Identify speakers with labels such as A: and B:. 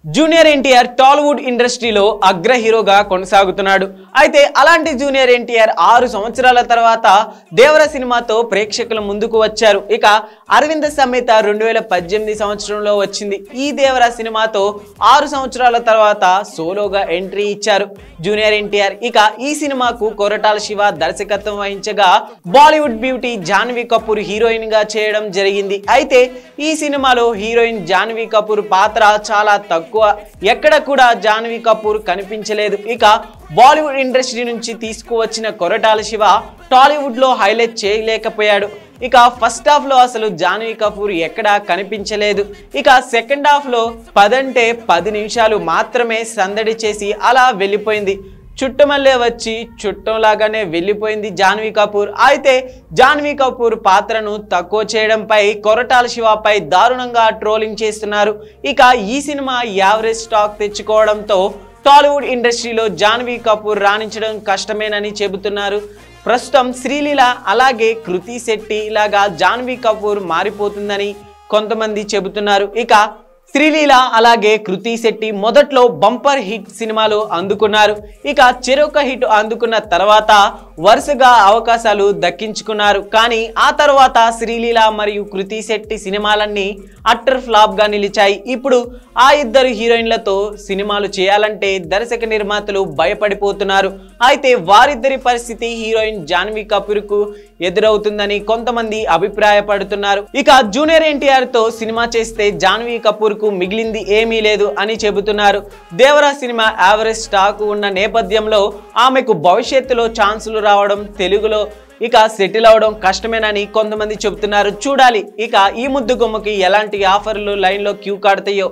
A: Junior NTR Tollywood ఇండస్ట్రీలో అగ్ర హీరోగా కొనసాగుతున్నాడు. అయితే అలాంటి జూనియర్ ఎన్టీఆర్ 6 సంవత్సరాల తర్వాత దేవర సినిమాతో ప్రేక్షకుల ముందుకు వచ్చారు. ఇక అరవింద సమేత 2018 సంవత్సరంలో వచ్చింది. ఈ దేవర సినిమాతో 6 సంవత్సరాల తర్వాత సోలోగా ఎంట్రీ ఇచ్చారు జూనియర్ ఎన్టీఆర్. ఇక ఈ సినిమాకు కొరటాల శివ దర్శకత్వం వహించగా బాలీవుడ్ బ్యూటీ జాన్వీ కపూర్ హీరోయిన్ గా చేయడం జరిగింది. అయితే ఈ సినిమాలో హీరోయిన్ జాన్వీ కపూర్ పాత్ర చాలా తక్కువ, ఎక్కడ కూడా జాన్వీ కపూర్ కనిపించలేదు. ఇక బాలీవుడ్ ఇండస్ట్రీ నుంచి తీసుకువచ్చిన కొరటాల శివ టాలీవుడ్ లో హైలైట్ చేయలేకపోయాడు. ఇక ఫస్ట్ హాఫ్ లో అసలు జాన్వీ కపూర్ ఎక్కడా కనిపించలేదు. ఇక సెకండ్ హాఫ్ లో 10 అంటే 10 నిమిషాలు మాత్రమే సందడి చేసి అలా వెళ్ళిపోయింది. చుట్టమల్లే వచ్చి చుట్టంలాగానే వెళ్ళిపోయింది జాన్వీ కపూర్. అయితే జాన్వీ కపూర్ పాత్రను తక్కువ చేయడంపై కొరటాల శివపై దారుణంగా ట్రోలింగ్ చేస్తున్నారు. ఇక ఈ సినిమా యావరేజ్ స్టాక్ తెచ్చుకోవడంతో టాలీవుడ్ ఇండస్ట్రీలో జాన్వీ కపూర్ రాణించడం కష్టమేనని చెబుతున్నారు. ప్రస్తుతం శ్రీలీల అలాగే కృతి శెట్టి లాగా జాన్వీ కపూర్ మారిపోతుందని కొంతమంది చెబుతున్నారు. ఇక శ్రీలీల అలాగే కృతి శెట్టి మొదట్లో బంపర్ హిట్ సినిమాలు అందుకున్నారు. ఇక చెరొక హిట్ అందుకున్న తర్వాత వరుసగా అవకాశాలు దక్కించుకున్నారు. కానీ ఆ తర్వాత శ్రీలీల మరియు కృతి శెట్టి సినిమాలన్నీ అట్టర్ ఫ్లాప్ గా నిలిచాయి. ఇప్పుడు ఆ ఇద్దరు హీరోయిన్లతో సినిమాలు చేయాలంటే దర్శక నిర్మాతలు భయపడిపోతున్నారు. అయితే వారిద్దరి పరిస్థితి హీరోయిన్ జాన్వీ కపూర్ కు ఎదురవుతుందని కొంతమంది అభిప్రాయపడుతున్నారు. ఇక జూనియర్ ఎన్టీఆర్ తో సినిమా చేస్తే జాన్వీ కపూర్ కు మిగిలింది ఏమీ లేదు అని చెబుతున్నారు. దేవరా సినిమా యావరేజ్ స్టాక్ ఉన్న నేపథ్యంలో ఆమెకు భవిష్యత్తులో ఛాన్సులు రావడం, తెలుగులో ఇక సెటిల్ అవడం కష్టమేనని కొంతమంది చెబుతున్నారు. చూడాలి ఇక ఈ ముద్దు గుమ్మకి ఎలాంటి ఆఫర్లు లైన్లో క్యూ కాడతాయో.